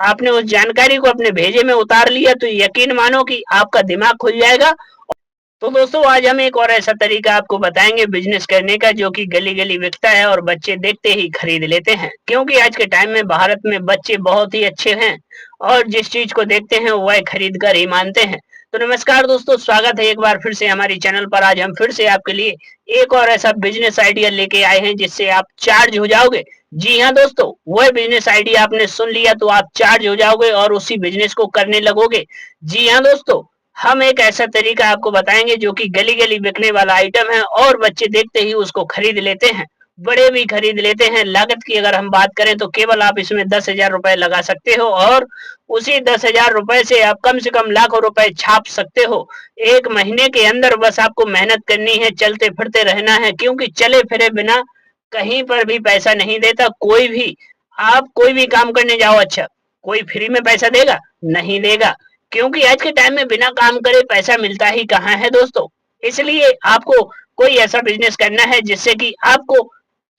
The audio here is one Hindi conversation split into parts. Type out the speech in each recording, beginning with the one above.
आपने उस जानकारी को अपने भेजे में उतार लिया तो यकीन मानो कि आपका दिमाग खुल जाएगा। तो दोस्तों आज हम एक और ऐसा तरीका आपको बताएंगे बिजनेस करने का जो कि गली गली बिकता है और बच्चे देखते ही खरीद लेते हैं, क्योंकि आज के टाइम में भारत में बच्चे बहुत ही अच्छे हैं और जिस चीज को देखते हैं वह खरीद कर ही मानते हैं। तो नमस्कार दोस्तों, स्वागत है एक बार फिर से हमारी चैनल पर। आज हम फिर से आपके लिए एक और ऐसा बिजनेस आइडिया लेके आए हैं जिससे आप चार्ज हो जाओगे। जी हाँ दोस्तों, वह बिजनेस आइडिया आपने सुन लिया तो आप चार्ज हो जाओगे और उसी बिजनेस को करने लगोगे। जी हाँ दोस्तों, हम एक ऐसा तरीका आपको बताएंगे जो कि गली गली बिकने वाला आइटम है और बच्चे देखते ही उसको खरीद लेते हैं, बड़े भी खरीद लेते हैं। लागत की अगर हम बात करें तो केवल आप इसमें 10,000 रुपए लगा सकते हो और उसी 10,000 रुपए से आप कम से कम लाखों रुपए छाप सकते हो। एक महीने के अंदर बस आपको मेहनत करनी है, चलते फिरते रहना है, क्योंकि चले फिरे बिना कहीं पर भी पैसा नहीं देता कोई भी। आप कोई भी काम करने जाओ, अच्छा कोई फ्री में पैसा देगा? नहीं देगा, क्योंकि आज के टाइम में बिना काम करे पैसा मिलता ही कहाँ है दोस्तों। इसलिए आपको कोई ऐसा बिजनेस करना है जिससे कि आपको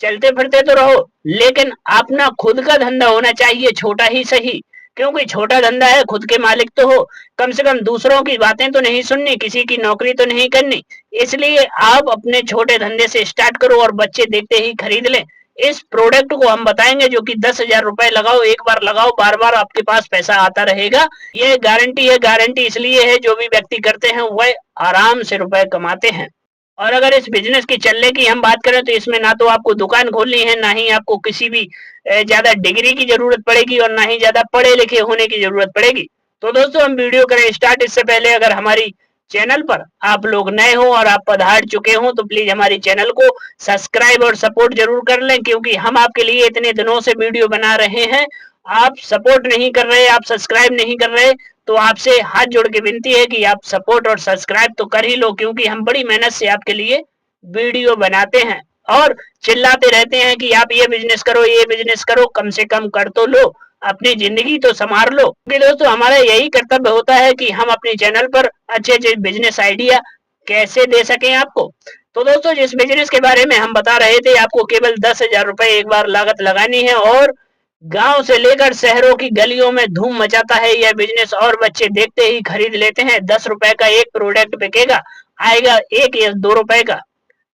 चलते फिरते तो रहो, लेकिन अपना खुद का धंधा होना चाहिए, छोटा ही सही। क्योंकि छोटा धंधा है, खुद के मालिक तो हो, कम से कम दूसरों की बातें तो नहीं सुननी, किसी की नौकरी तो नहीं करनी। इसलिए आप अपने छोटे धंधे से स्टार्ट करो और बच्चे देखते ही खरीद लें। इस प्रोडक्ट को हम बताएंगे जो कि 10,000 रुपए लगाओ, एक बार लगाओ, बार बार आपके पास पैसा आता रहेगा। ये गारंटी है। गारंटी इसलिए है, जो भी व्यक्ति करते हैं वह आराम से रुपए कमाते हैं। और अगर इस बिजनेस के चलने की हम बात करें तो इसमें ना तो आपको दुकान खोलनी है, ना ही आपको किसी भी ज्यादा डिग्री की जरूरत पड़ेगी और ना ही ज्यादा पढ़े लिखे होने की जरूरत पड़ेगी। तो दोस्तों हम वीडियो करें स्टार्ट, इससे पहले अगर हमारी चैनल पर आप लोग नए हो और आप पधार चुके हो तो प्लीज हमारी चैनल को सब्सक्राइब और सपोर्ट जरूर कर लें, क्योंकि हम आपके लिए इतने दिनों से वीडियो बना रहे हैं, आप सपोर्ट नहीं कर रहे, आप सब्सक्राइब नहीं कर रहे। तो आपसे हाथ जोड़ के विनती है कि आप सपोर्ट और सब्सक्राइब तो कर ही लो, क्योंकि हम बड़ी मेहनत से आपके लिए वीडियो बनाते हैं और चिल्लाते रहते हैं कि आप ये बिजनेस करो, ये बिजनेस करो, कम से कम कर तो लो, अपनी जिंदगी तो संवार लो। क्योंकि दोस्तों हमारा यही कर्तव्य होता है कि हम अपने चैनल पर अच्छे अच्छे बिजनेस आइडिया कैसे दे सकें आपको। तो दोस्तों जिस बिजनेस के बारे में हम बता रहे थे, आपको केवल 10,000 रुपए एक बार लागत लगानी है और गांव से लेकर शहरों की गलियों में धूम मचाता है यह बिजनेस और बच्चे देखते ही खरीद लेते हैं। 10 रुपए का एक प्रोडक्ट बिकेगा, आएगा 1 या 2 रुपए का।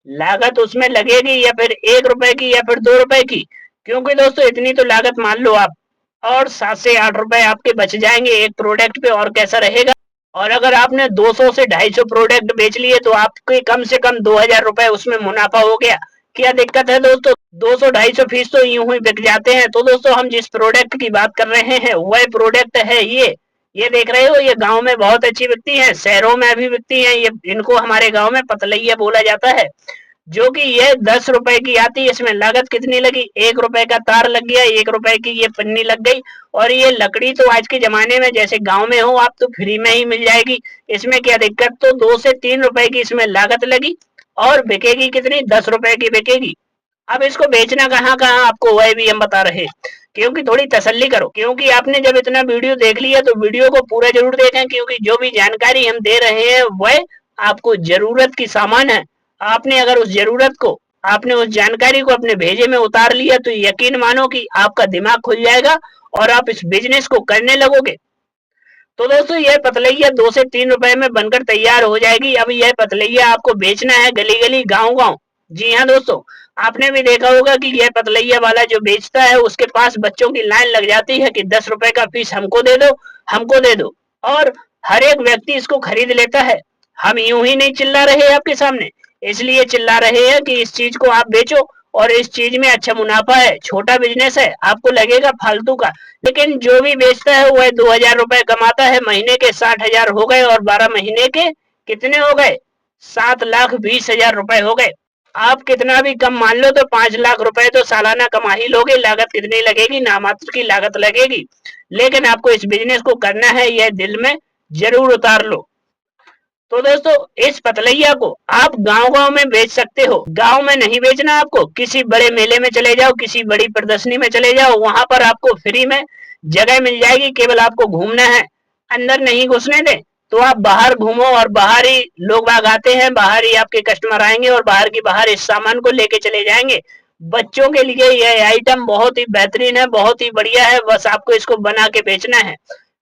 लागत उसमें लगेगी या फिर 1 रुपए की या फिर 2 रुपए की, क्योंकि दोस्तों इतनी तो लागत मान लो आप, और 7 से 8 रुपए आपके बच जाएंगे एक प्रोडक्ट पे, और कैसा रहेगा। और अगर आपने 200 से 250 प्रोडक्ट बेच लिए तो आपके कम से कम 2,000 रुपए उसमें मुनाफा हो गया। क्या दिक्कत है दोस्तों? 200-250 फीस तो यूं ही बिक जाते हैं। तो दोस्तों हम जिस प्रोडक्ट की बात कर रहे हैं वह प्रोडक्ट है ये देख रहे हो, ये गांव में बहुत अच्छी बिकती है, शहरों में भी बिकती है। ये इनको हमारे गांव में पतलैया बोला जाता है, जो कि ये 10 रुपए की आती है। इसमें लागत कितनी लगी? 1 रुपए का तार लग गया, 1 रुपए की ये पन्नी लग गई, और ये लकड़ी तो आज के जमाने में जैसे गांव में हो आप तो फ्री में ही मिल जाएगी। इसमें क्या दिक्कत? तो 2 से 3 रुपए की इसमें लागत लगी और बिकेगी कितनी? 10 रुपए की बिकेगी। अब इसको बेचना कहाँ कहाँ आपको वह भी हम बता रहे, क्योंकि थोड़ी तसल्ली करो, क्योंकि आपने जब इतना वीडियो देख लिया तो वीडियो को पूरा जरूर देखें, क्योंकि जो भी जानकारी हम दे रहे हैं वह आपको जरूरत की सामान है। आपने अगर उस जरूरत को, आपने उस जानकारी को अपने भेजे में उतार लिया तो यकीन मानो कि आपका दिमाग खुल जाएगा और आप इस बिजनेस को करने लगोगे। तो दोस्तों यह पतलैया 2 से 3 रुपए में बनकर तैयार हो जाएगी। अब यह पतलैया आपको बेचना है गली गली, गांव गांव। जी हाँ दोस्तों, आपने भी देखा होगा कि यह पतलैया वाला जो बेचता है उसके पास बच्चों की लाइन लग जाती है कि 10 रुपए का पीस हमको दे दो, हमको दे दो, और हर एक व्यक्ति इसको खरीद लेता है। हम यूं ही नहीं चिल्ला रहे आपके सामने, इसलिए चिल्ला रहे हैं कि इस चीज को आप बेचो और इस चीज में अच्छा मुनाफा है, छोटा बिजनेस है, आपको लगेगा फालतू का, लेकिन जो भी बेचता है वह 2,000 रुपए कमाता है। महीने के 60,000 हो गए और 12 महीने के कितने हो गए? 7,20,000 रुपए हो गए। आप कितना भी कम मान लो तो 5 लाख रुपए तो सालाना कमा ही लोगे। लागत कितनी लगेगी? नामात्र की लागत लगेगी, लेकिन आपको इस बिजनेस को करना है, यह दिल में जरूर उतार लो। तो दोस्तों इस पतलैया को आप गांव गांव में बेच सकते हो। गांव में नहीं बेचना आपको, किसी बड़े मेले में चले जाओ, किसी बड़ी प्रदर्शनी में चले जाओ, वहां पर आपको फ्री में जगह मिल जाएगी, केवल आपको घूमना है, अंदर नहीं घुसने दे। तो आप बाहर घूमो और बाहर ही लोग बाग आते हैं, बाहर ही आपके कस्टमर आएंगे और बाहर की बाहर इस सामान को लेके चले जाएंगे। बच्चों के लिए यह आइटम बहुत ही बेहतरीन है, बहुत ही बढ़िया है, बस आपको इसको बना के बेचना है।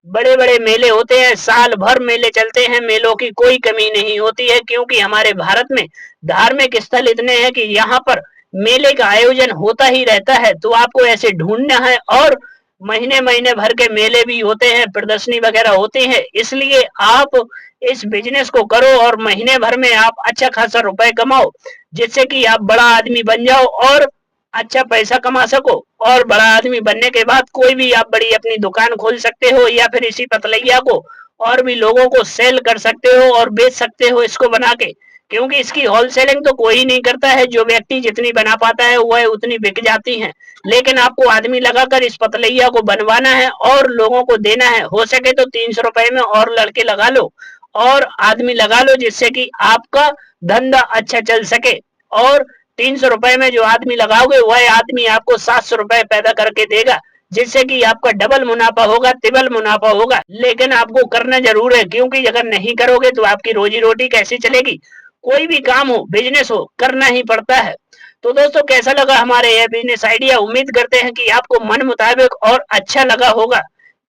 बड़े-बड़े मेले होते हैं, साल भर मेले चलते हैं, मेलों की कोई कमी नहीं होती है क्योंकि हमारे भारत में धार्मिक स्थल इतने हैं कि यहाँ पर मेले का आयोजन होता ही रहता है। तो आपको ऐसे ढूँढना है और महीने-महीने भर के मेले भी होते हैं, प्रदर्शनी वगैरह होती है, इसलिए आप इस बिज़नेस को करो और महीने भर में आप अच्छा खासा रुपए कमाओ, जिससे कि आप बड़ा आदमी बन जाओ और अच्छा पैसा कमा सको। और बड़ा आदमी बनने के बाद कोई भी आप बड़ी अपनी दुकान खोल सकते हो या फिर इसी पतलैया को और भी लोगों को सेल कर सकते हो और बेच सकते हो इसको बना के, क्योंकि इसकी होलसेलिंग तो कोई नहीं करता है, जो व्यक्ति जितनी बना पाता है वह उतनी बिक जाती है। लेकिन आपको आदमी लगाकर इस पतलैया को बनवाना है और लोगों को देना है। हो सके तो 300 रुपए में और लड़के लगा लो और आदमी लगा लो, जिससे कि आपका धंधा अच्छा चल सके। और 300 रुपए में जो आदमी लगाओगे वह आदमी आपको 700 रुपए पैदा करके देगा, जिससे कि आपका डबल मुनाफा होगा, तिबल मुनाफा होगा। लेकिन आपको करना जरूर है, क्योंकि अगर नहीं करोगे तो आपकी रोजी रोटी कैसे चलेगी। कोई भी काम हो, बिजनेस हो, करना ही पड़ता है। तो दोस्तों, कैसा लगा हमारे यह बिजनेस आइडिया? उम्मीद करते हैं कि आपको मन मुताबिक और अच्छा लगा होगा,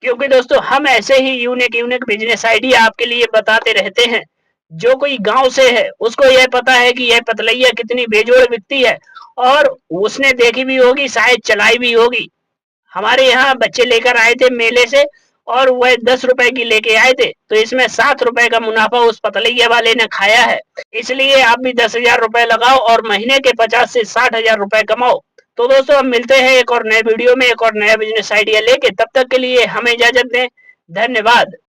क्योंकि दोस्तों हम ऐसे ही यूनिक यूनिक बिजनेस आइडिया आपके लिए बताते रहते हैं। जो कोई गांव से है उसको यह पता है कि यह पतलैया कितनी बेजोड़ बिकती है और उसने देखी भी होगी, शायद चलाई भी होगी। हमारे यहाँ बच्चे लेकर आए थे मेले से और वह 10 रुपए की लेके आए थे, तो इसमें 7 रुपए का मुनाफा उस पतलैया वाले ने खाया है। इसलिए आप भी 10,000 रुपए लगाओ और महीने के 50 से 60,000 रुपए कमाओ। तो दोस्तों, हम मिलते हैं एक और नए वीडियो में एक और नया बिजनेस आइडिया लेके। तब तक के लिए हमें इजाजत दें। धन्यवाद।